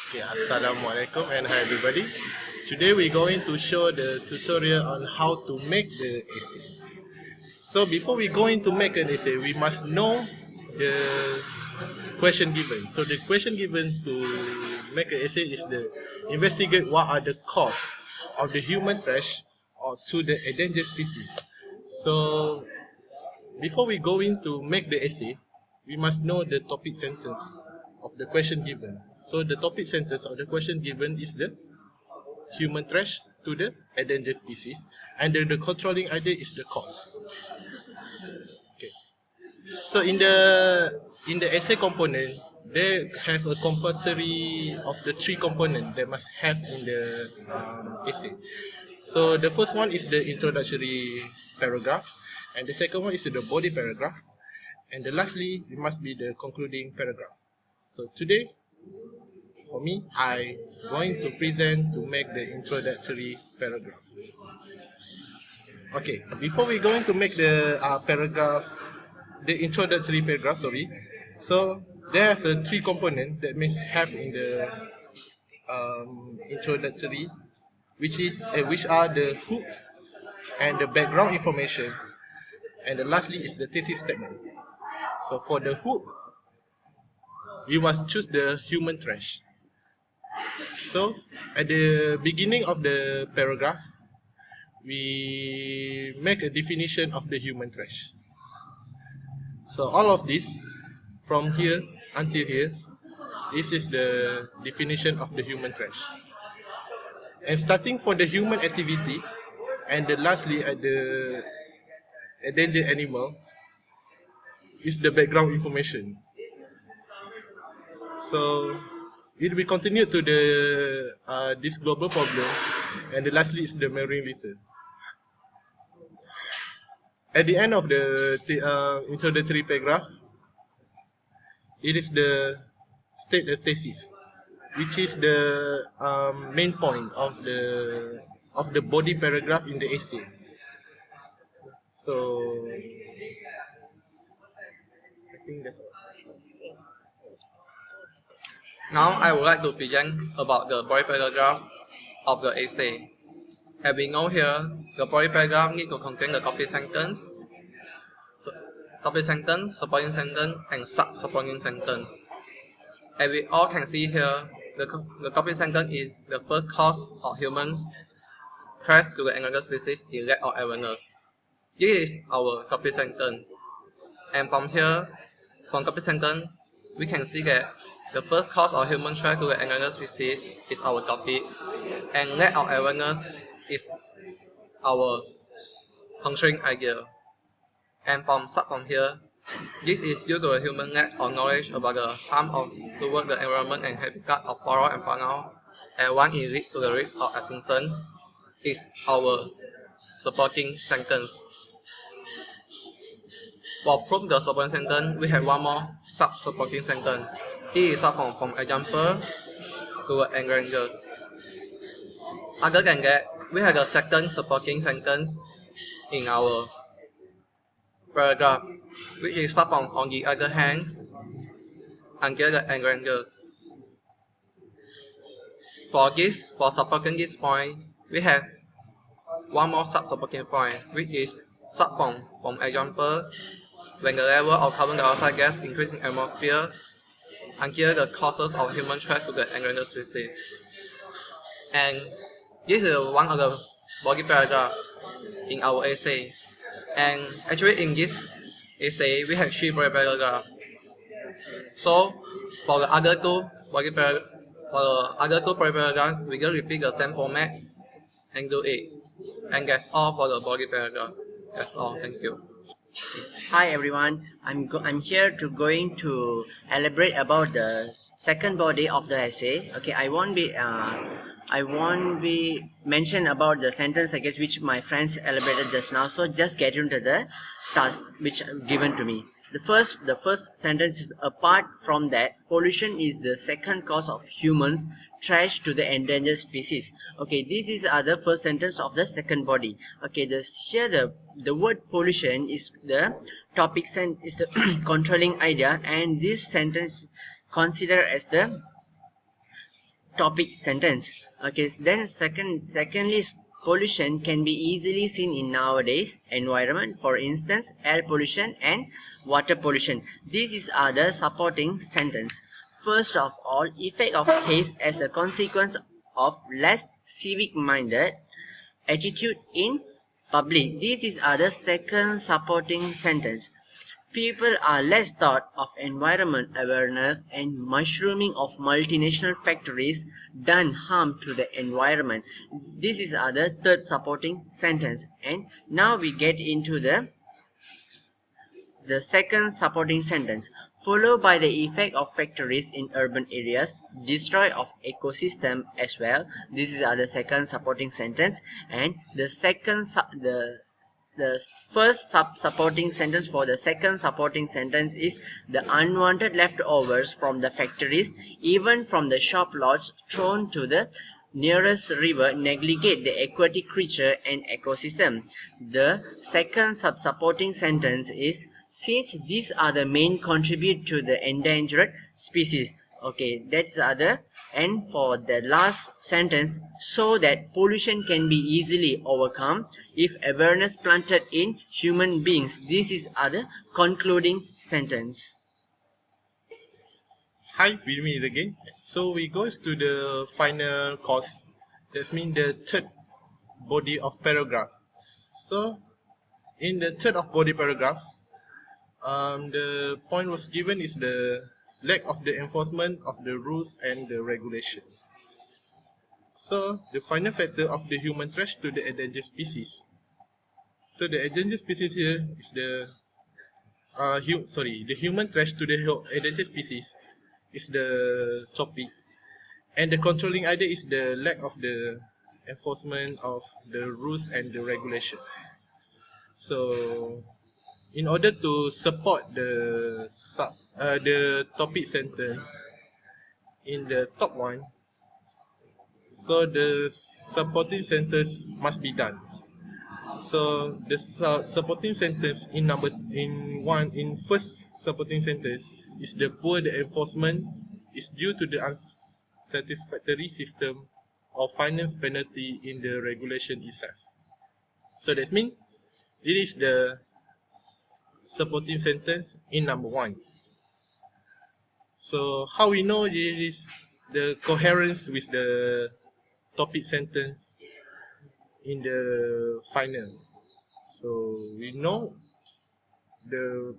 Okay, Assalamualaikum and hi everybody. Today we're going to show the tutorial on how to make the essay. So before we go into make an essay, we must know the question given. So the question given to make an essay is the investigate what are the cause of the human trash or to the endangered species. So before we go into make the essay, we must know the topic sentence of the question given. So the topic sentence of the question given is the human trash to the endangered species, and the controlling idea is the cause. Okay. So in the essay component, they have a compulsory of the three components they must have in the essay. So the first one is the introductory paragraph, and the second one is the body paragraph, and the lastly it must be the concluding paragraph. So today, for me, I going to present to make the introductory paragraph. Okay, before we going to make the the introductory paragraph, sorry. So there's a three component that must have in the introductory, which are the hook and the background information, and the lastly is the thesis statement. So for the hook, we must choose the human trash. So at the beginning of the paragraph, we make a definition of the human trash. So all of this, from here until here, this is the definition of the human trash. And starting for the human activity, and the lastly at the endangered animal, is the background information. So it will continue to the this global problem, and the lastly is the marine litter. At the end of the introductory paragraph, it is the state the thesis, which is the main point of the body paragraph in the essay. So I think that's all. Now I would like to present about the body paragraph of the essay. As we know here, the body paragraph needs to contain the topic sentence, supporting sentence, and sub-supporting sentence. As we all can see here, the topic sentence is the first cause of humans trash to the endangered species is lack of awareness. This is our topic sentence. And from here, from topic sentence, we can see that the first cause of human trash to the endangered species is our topic, and lack of awareness is our controlling idea. And from here, this is due to a human lack of knowledge about the harm toward the environment and habitat of flora and fauna, and one is lead to the risk of extinction is our supporting sentence. For proof the supporting sentence, we have one more sub-supporting sentence. It is from example to the endangered. Other than that, we have the second supporting sentence in our paragraph, which is from on the other hand until the endangered. For supporting this point, we have one more sub-supporting point, which is from example when the level of carbon dioxide gas increases in atmosphere until the causes of human trash to the endangered species. And this is one of the body paragraph in our essay. And actually in this essay, we have three body paragraphs. So for the other two body paragraphs, we will repeat the same format and do it. And that's all for the body paragraph. That's all. Thank you. Hi everyone, I'm here to going to elaborate about the second body of the essay. Okay, I won't be mention about the sentence against which my friends elaborated just now. So just get into the task which given to me. The first sentence is, apart from that, pollution is the second cause of humans trash to the endangered species. Okay, this is the first sentence of the second body. Okay, the word pollution is the topic is the controlling idea, and this sentence considered as the topic sentence. Okay, then secondly, pollution can be easily seen in nowadays environment, for instance air pollution and water pollution. These are the supporting sentence. First of all, effect of haze as a consequence of less civic minded attitude in public. This is the second supporting sentence. People are less thought of environment awareness and mushrooming of multinational factories done harm to the environment. This is the third supporting sentence. And now we get into the second supporting sentence, followed by the effect of factories in urban areas, destroy of ecosystem as well. This is the second supporting sentence. And the first supporting sentence for the second supporting sentence is the unwanted leftovers from the factories, even from the shop lots thrown to the nearest river, negligate the aquatic creature and ecosystem. The second supporting sentence is, since these are the main contribute to the endangered species. Okay, that's the other. And for the last sentence, so that pollution can be easily overcome if awareness planted in human beings. This is the concluding sentence. Hi, with me again. So we go to the final course. That means the third body of paragraph. So in the third of body paragraph, the point was given is the lack of the enforcement of the rules and the regulations. So the final factor of the human threat to the endangered species. So the endangered species here is the the human threat to the endangered species is the topic, and the controlling idea is the lack of the enforcement of the rules and the regulations. So in order to support the topic sentence in the top one, so the supporting sentence must be done. So the supporting sentence in first supporting sentence is the poor the enforcement is due to the unsatisfactory system of finance penalty in the regulation itself. So that means it is the supporting sentence in number 1. So how we know this is the coherence with the topic sentence in the final. So we know the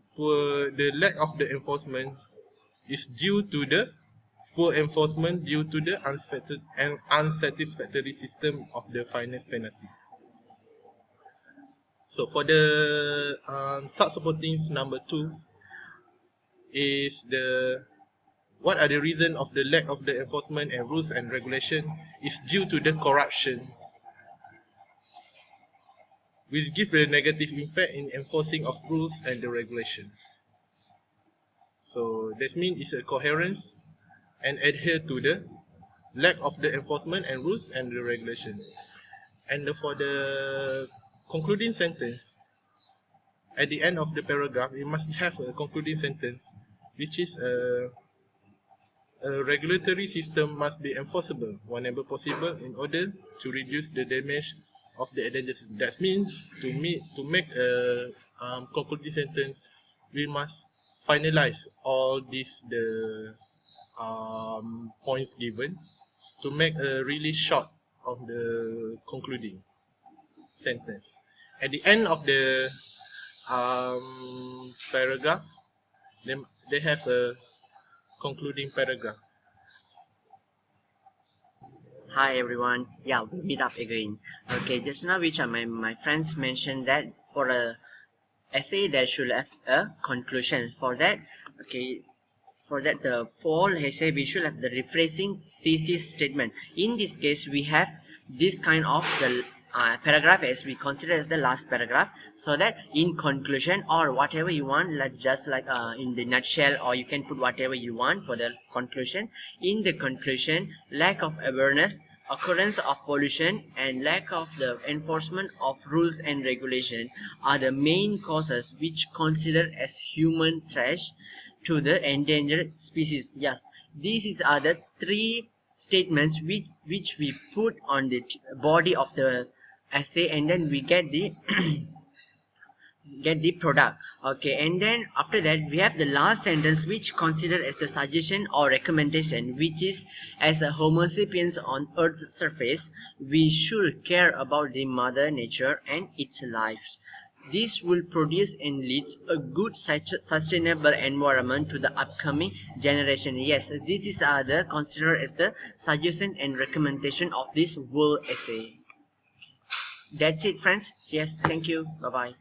lack of the enforcement is due to the poor enforcement due to the unsatisfactory system of the finance penalty. So for the sub-supporting number 2 is what are the reasons of the lack of the enforcement and rules and regulation is due to the corruption, which give a negative impact in enforcing of rules and the regulations. So that means it's a coherence and adhere to the lack of the enforcement and rules and the regulation. And for the concluding sentence, at the end of the paragraph, we must have a concluding sentence, which is a regulatory system must be enforceable whenever possible in order to reduce the damage of the endangered. That means to make a concluding sentence, we must finalize all these points given to make a really short of the concluding sentence. At the end of the paragraph, they have a concluding paragraph. Hi everyone, yeah, we meet up again. Okay, just now which my friends mentioned that for a essay there should have a conclusion. For that, okay, for that the fall essay we should have the rephrasing thesis statement. In this case we have this kind of the paragraph as we consider as the last paragraph, so that in conclusion or whatever you want, like just like in the nutshell, or you can put whatever you want for the conclusion. In the conclusion, lack of awareness, occurrence of pollution and lack of the enforcement of rules and regulation are the main causes which considered as human threat to the endangered species. Yes, these are the 3 statements which we put on the body of the essay, and then we get the get the product. Okay, and then after that we have the last sentence, which considered as the suggestion or recommendation, which is, as a homo sapiens on earth's surface, we should care about the mother nature and its lives. This will produce and leads a good sustainable environment to the upcoming generation. Yes, this is the considered as the suggestion and recommendation of this whole essay. That's it, friends. Yes, thank you. Bye bye.